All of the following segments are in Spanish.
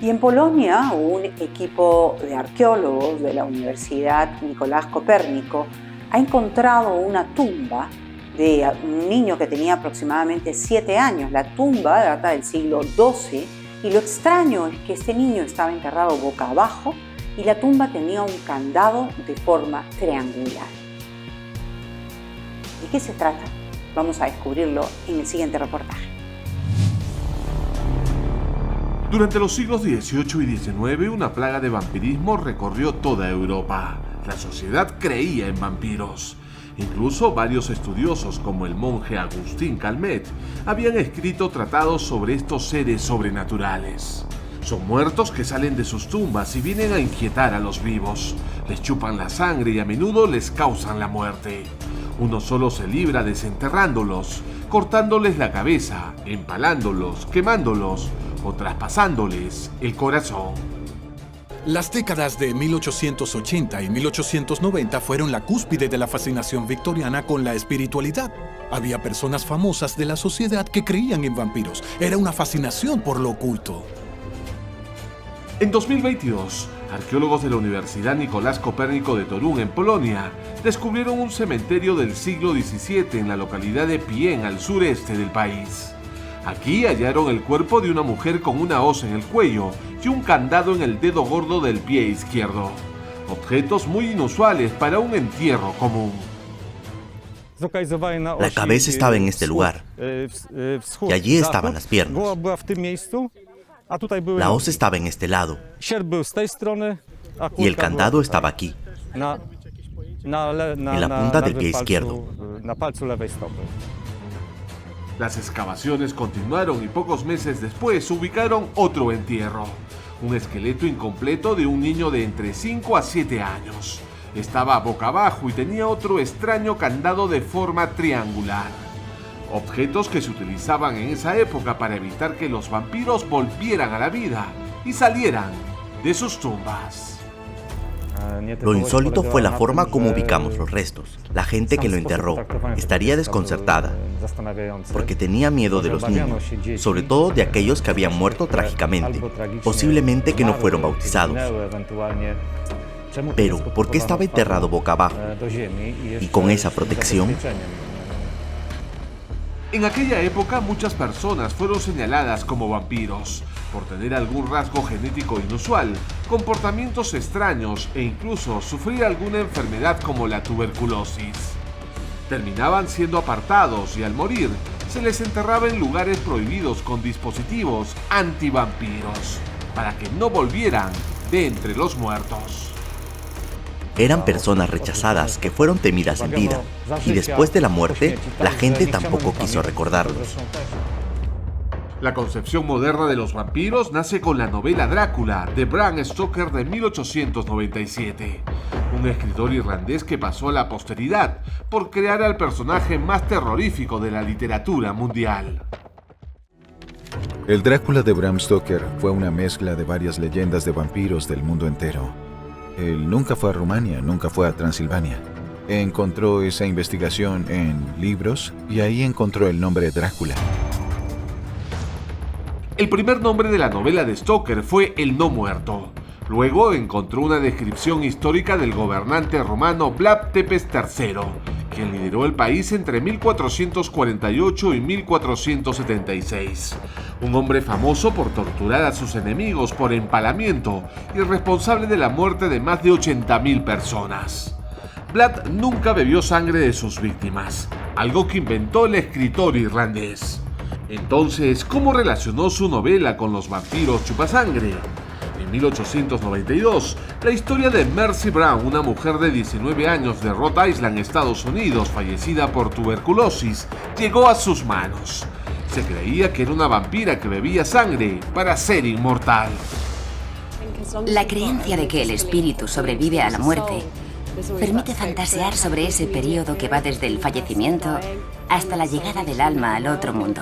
Y en Polonia, un equipo de arqueólogos de la Universidad Nicolás Copérnico ha encontrado una tumba de un niño que tenía aproximadamente 7 años. La tumba data del siglo XII y lo extraño es que este niño estaba enterrado boca abajo y la tumba tenía un candado de forma triangular. ¿De qué se trata? Vamos a descubrirlo en el siguiente reportaje. Durante los siglos XVIII y XIX, una plaga de vampirismo recorrió toda Europa. La sociedad creía en vampiros. Incluso varios estudiosos, como el monje Agustín Calmet, habían escrito tratados sobre estos seres sobrenaturales. Son muertos que salen de sus tumbas y vienen a inquietar a los vivos. Les chupan la sangre y a menudo les causan la muerte. Uno solo se libra desenterrándolos, cortándoles la cabeza, empalándolos, quemándolos o traspasándoles el corazón. Las décadas de 1880 y 1890 fueron la cúspide de la fascinación victoriana con la espiritualidad. Había personas famosas de la sociedad que creían en vampiros. Era una fascinación por lo oculto. En 2022, arqueólogos de la Universidad Nicolás Copérnico de Torún, en Polonia, descubrieron un cementerio del siglo XVII en la localidad de Pień, al sureste del país. Aquí hallaron el cuerpo de una mujer con una hoz en el cuello y un candado en el dedo gordo del pie izquierdo. Objetos muy inusuales para un entierro común. La cabeza estaba en este lugar y allí estaban las piernas. La hoz estaba en este lado y el candado estaba aquí, en la punta del pie izquierdo. Las excavaciones continuaron y pocos meses después ubicaron otro entierro. Un esqueleto incompleto de un niño de entre 5 a 7 años. Estaba boca abajo y tenía otro extraño candado de forma triangular. Objetos que se utilizaban en esa época para evitar que los vampiros volvieran a la vida y salieran de sus tumbas. Lo insólito fue la forma como ubicamos los restos. La gente que lo enterró estaría desconcertada porque tenía miedo de los niños, sobre todo de aquellos que habían muerto trágicamente, posiblemente que no fueron bautizados. Pero, ¿por qué estaba enterrado boca abajo y con esa protección? En aquella época muchas personas fueron señaladas como vampiros por tener algún rasgo genético inusual, comportamientos extraños e incluso sufrir alguna enfermedad como la tuberculosis. Terminaban siendo apartados y al morir se les enterraba en lugares prohibidos con dispositivos antivampiros para que no volvieran de entre los muertos. Eran personas rechazadas que fueron temidas en vida y después de la muerte la gente tampoco quiso recordarlos. La concepción moderna de los vampiros nace con la novela Drácula de Bram Stoker de 1897, un escritor irlandés que pasó a la posteridad por crear al personaje más terrorífico de la literatura mundial. El Drácula de Bram Stoker fue una mezcla de varias leyendas de vampiros del mundo entero. Él nunca fue a Rumania, nunca fue a Transilvania. Encontró esa investigación en libros y ahí encontró el nombre Drácula. El primer nombre de la novela de Stoker fue El No Muerto. Luego encontró una descripción histórica del gobernante romano Vlad Tepes III, quien lideró el país entre 1448 y 1476. Un hombre famoso por torturar a sus enemigos por empalamiento y responsable de la muerte de más de 80.000 personas. Vlad nunca bebió sangre de sus víctimas, algo que inventó el escritor irlandés. Entonces, ¿cómo relacionó su novela con los vampiros chupasangre? En 1892, la historia de Mercy Brown, una mujer de 19 años de Rhode Island, Estados Unidos, fallecida por tuberculosis, llegó a sus manos. Se creía que era una vampira que bebía sangre para ser inmortal. La creencia de que el espíritu sobrevive a la muerte permite fantasear sobre ese periodo que va desde el fallecimiento hasta la llegada del alma al otro mundo.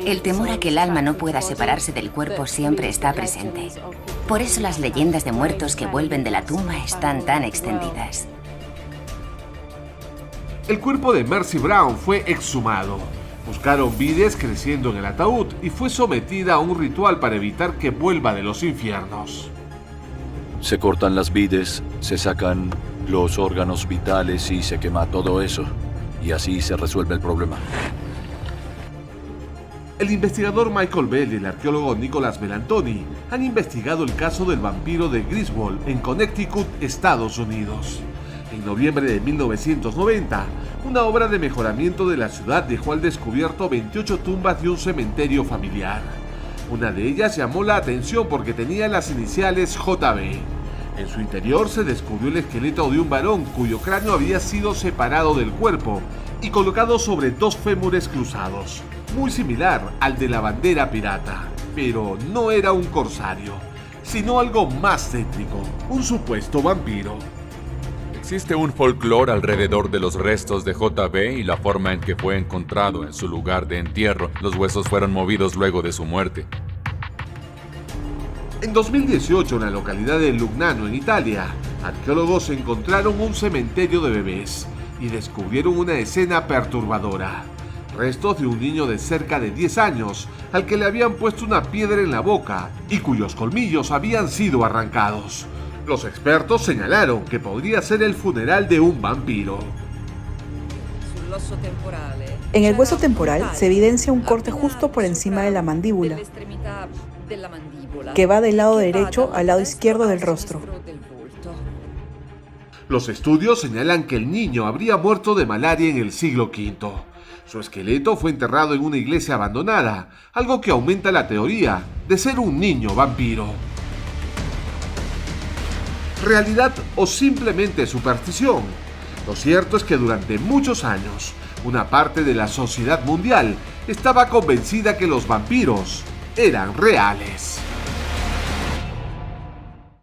El temor a que el alma no pueda separarse del cuerpo siempre está presente. Por eso las leyendas de muertos que vuelven de la tumba están tan extendidas. El cuerpo de Mercy Brown fue exhumado. Buscaron vides creciendo en el ataúd y fue sometida a un ritual para evitar que vuelva de los infiernos. Se cortan las vides, se sacan los órganos vitales y se quema todo eso. Y así se resuelve el problema. El investigador Michael Bell y el arqueólogo Nicholas Melantoni han investigado el caso del vampiro de Griswold en Connecticut, Estados Unidos. En noviembre de 1990, una obra de mejoramiento de la ciudad dejó al descubierto 28 tumbas de un cementerio familiar. Una de ellas llamó la atención porque tenía las iniciales JB. En su interior se descubrió el esqueleto de un varón cuyo cráneo había sido separado del cuerpo y colocado sobre dos fémures cruzados, muy similar al de la bandera pirata. Pero no era un corsario, sino algo más tétrico, un supuesto vampiro. Existe un folclore alrededor de los restos de JB y la forma en que fue encontrado en su lugar de entierro. Los huesos fueron movidos luego de su muerte. En 2018, en la localidad de Lugnano, en Italia, arqueólogos encontraron un cementerio de bebés y descubrieron una escena perturbadora. Restos de un niño de cerca de 10 años, al que le habían puesto una piedra en la boca y cuyos colmillos habían sido arrancados. Los expertos señalaron que podría ser el funeral de un vampiro. En el hueso temporal se evidencia un corte justo por encima de la mandíbula, que va del lado derecho al lado izquierdo del rostro. Los estudios señalan que el niño habría muerto de malaria en el siglo V. Su esqueleto fue enterrado en una iglesia abandonada, algo que aumenta la teoría de ser un niño vampiro. ¿Realidad o simplemente superstición? Lo cierto es que durante muchos años, una parte de la sociedad mundial estaba convencida que los vampiros eran reales.